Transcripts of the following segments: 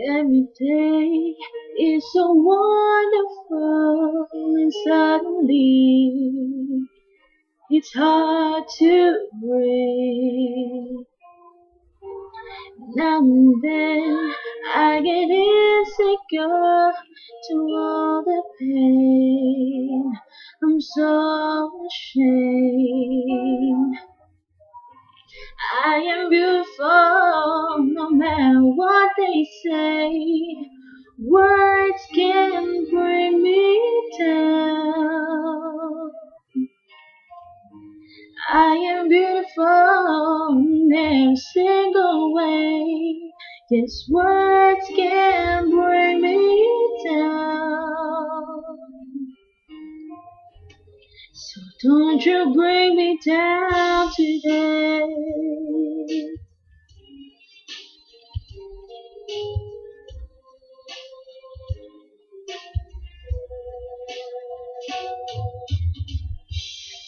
Every day is so wonderful, and suddenly it's hard to breathe. Now and then I get insecure to all the pain. I'm so ashamed. I am beautiful no matter what they say. Words can bring me down. I am beautiful in every single way. Yes, words can bring me down. So don't you bring me down today.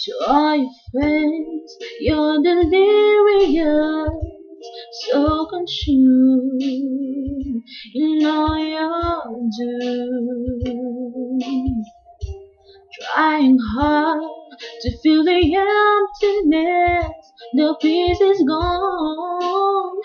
To all your friends, you're delirious, so consumed in all you're doing. Trying hard to fill the emptiness, the peace is gone.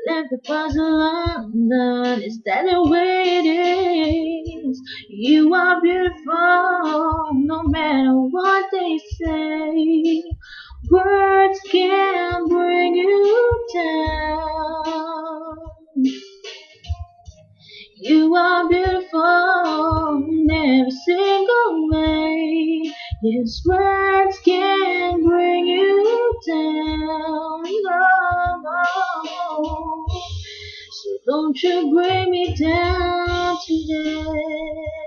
Left the puzzle undone, is that the way it is? You are beautiful, no matter what they say. Words can't bring you down. You are beautiful in every single way. Yes, words can bring you down. No. So don't you bring me down today.